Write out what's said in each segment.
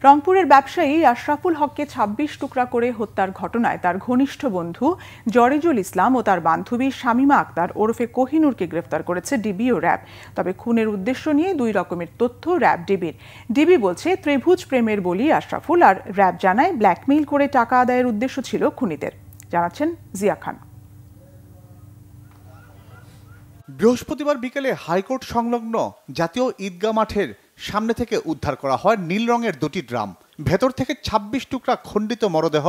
রংপুরের ব্যবসায়ী আশরাফুল হককে ২৬ টুকরা করে হত্যার ঘটনায় তার ঘনিষ্ঠ বন্ধু জরেজুল ইসলাম ও তার বান্ধবী শামীমা আক্তার ওরফে কোহিনুরকে গ্রেফতার করেছে ডিবি ও র্যাব। তবে খুনের উদ্দেশ্য নিয়ে দুই রকমের তথ্য র্যাব ডিবির। ডিবি বলছে ত্রিভুজ প্রেমের বলি আশরাফুল, আর র্যাব জানায় ব্ল্যাকমেইল করে টাকা আদায়ের উদ্দেশ্য ছিল খুনিদের। জানাচ্ছেন জিয়া খান। বৃহস্পতিবার বিকেলে হাইকোর্ট সংলগ্ন জাতীয় ঈদগাহ মাঠের সামনে থেকে উদ্ধার করা হয় নীল রঙের দুটি ড্রাম। ভেতর থেকে ২৬ টুকরা খণ্ডিত মরদেহ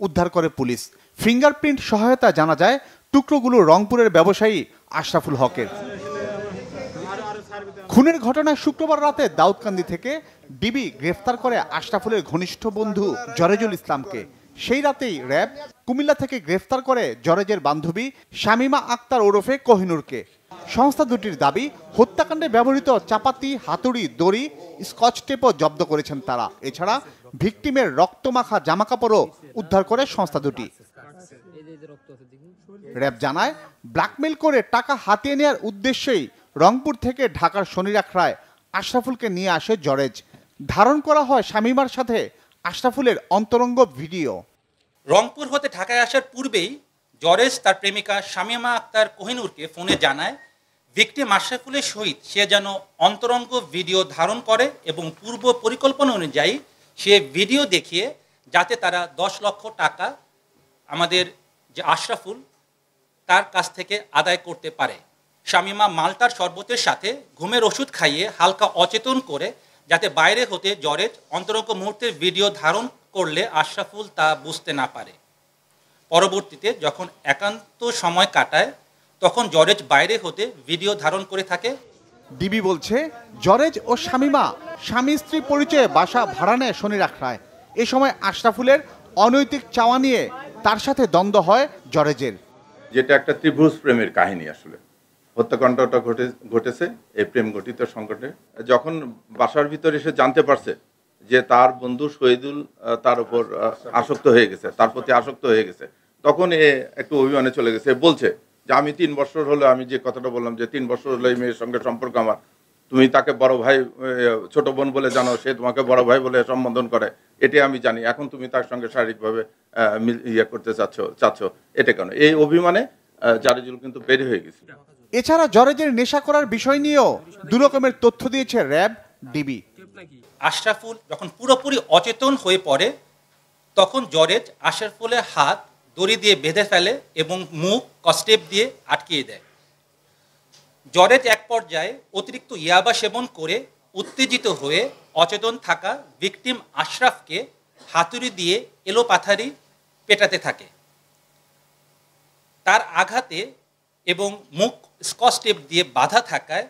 উদ্ধার করে পুলিশ। ফিঙ্গারপ্রিন্ট সহায়তা জানা যায় টুকরোগুলো রংপুরের ব্যবসায়ী আশরাফুল হকের। খুনের ঘটনায় শুক্রবার রাতে দাউদকান্দি থেকে ডিবি গ্রেফতার করে আশরাফুলের ঘনিষ্ঠ বন্ধু জরেজুল ইসলামকে। সেই রাতেই র্যাব কুমিল্লা থেকে গ্রেফতার করে জরেজের বান্ধবী শামীমা আক্তার ওরফে কোহিনুরকে। সংস্থা দুটির দাবি, হত্যাকাণ্ডে ব্যবহৃত চাপাতি, হাতুড়ি, দড়ি, স্কচ টেপও জব্দ করেছেন তারা। এছাড়া ভিকটিমের রক্তমাখা জামাকাপড়ও উদ্ধার করে সংস্থা দুটি। র্যাব জানায় ব্ল্যাকমেইল করে টাকা হাতিয়ে নেওয়ার উদ্দেশ্যেই রংপুর থেকে ঢাকার শনিরাখড়ায় আশরাফুলকে নিয়ে আসে জরেজ। ধারণ করা হয় শামীমার সাথে আশরাফুলের অন্তরঙ্গ ভিডিও। রংপুর হতে ঢাকায় আসার পূর্বেই জরেজ তার প্রেমিকা শামীমা আক্তার কোহিনুরকে ফোনে জানায় ভিকটিম আশরাফুলের সহিত সে যেন অন্তরঙ্গ ভিডিও ধারণ করে এবং পূর্ব পরিকল্পনা অনুযায়ী সে ভিডিও দেখিয়ে যাতে তারা ১০ লক্ষ টাকা আমাদের যে আশরাফুল তার কাছ থেকে আদায় করতে পারে। শামীমা মালটার শরবতের সাথে ঘুমের ওষুধ খাইয়ে হালকা অচেতন করে যাতে বাইরে হতে জরেজ অন্তরঙ্গ মুহূর্তের ভিডিও ধারণ করলে আশরাফুল তা বুঝতে না পারে। পরবর্তীতে যখন একান্ত সময় কাটায় তখন জরেজ বাইরে হতে ভিডিও ধারণ করে থাকে। ডিবি বলছে জরেজ ও শামীমা স্বামী স্ত্রী পরিচয়ে বাসা ভাড়া নেয় শনিরাখড়ায়। এ সময় আশরাফুলের অনৈতিক চাওয়া নিয়ে তার সাথে দ্বন্দ্ব হয় জরেজের। যেটা একটা ত্রিভুজ প্রেমের কাহিনী। আসলে হত্যাকাণ্ডটা ঘটেছে এই প্রেম ঘটিত সংকটে। যখন বাসার ভিতরে এসে জানতে পারছে যে তার বন্ধু শহীদুল তার উপর আসক্ত হয়ে গেছে, তার প্রতি আসক্ত হয়ে গেছে, তখন এ একটু অভিমানে চলে গেছে। বলছে যে আমি ৩ বছর হলো, আমি যে কথাটা বললাম যে ৩ বছর হলো এই মেয়ের সঙ্গে সম্পর্ক আমার, তুমি তাকে বড় ভাই ছোট বোন বলে জানো, সে তোমাকে বড় ভাই বলে সম্বোধন করে, এটি আমি জানি। এখন তুমি তার সঙ্গে শারীরিকভাবে করতে চাচ্ছ এটা কেন? এই অভিমানে জরেজুল কিন্তু বের হয়ে গেছে। এছাড়া জরেজের নেশা করার বিষয় নিয়েও দু রকমের তথ্য দিয়েছে র্যাব ডিবি। আশরাফুল যখন পুরোপুরি অচেতন হয়ে পড়ে তখন জরেজ আশরাফুলের হাত দড়ি দিয়ে বেঁধে ফেলে এবং মুখ কস্টেপ দিয়ে আটকিয়ে দেয়। জরেজ এক পর্যায়ে অতিরিক্ত ইয়াবা সেবন করে উত্তেজিত হয়ে অচেতন থাকা ভিকটিম আশরাফকে হাতুড়ি দিয়ে এলোপাথারি পেটাতে থাকে। তার আঘাতে এবং মুখ স্কচ টেপ দিয়ে বাঁধা থাকায়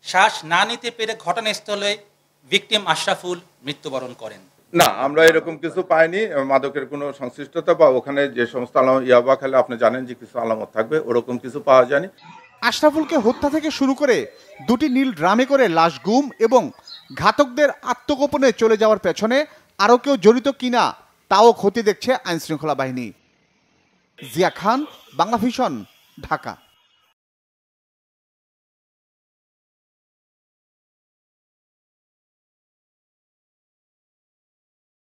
শ্বাস না নিতে পেরে ঘটনাস্থলে ভিকটিম আশরাফুল মৃত্যুবরণ করেন। না, আমরা এরকম কিছু পাইনি। মাদকের কোনো সংশ্লিষ্টতা বা ওখানে যে সমস্ত ইয়াবা খেলে আপনি জানেন যে কিছু আলামত থাকবে, ওরকম কিছু পাওয়া যায়নি। আশরাফুলকে হত্যা থেকে শুরু করে দুটি নীল ড্রামে করে লাশ গুম এবং ঘাতকদের আত্মগোপনে চলে যাওয়ার পেছনে আরও কেউ জড়িত কিনা তাও খতিয়ে দেখছে আইনশৃঙ্খলা বাহিনী। জিয়া খান, বাংলা ভিশন, ঢাকা।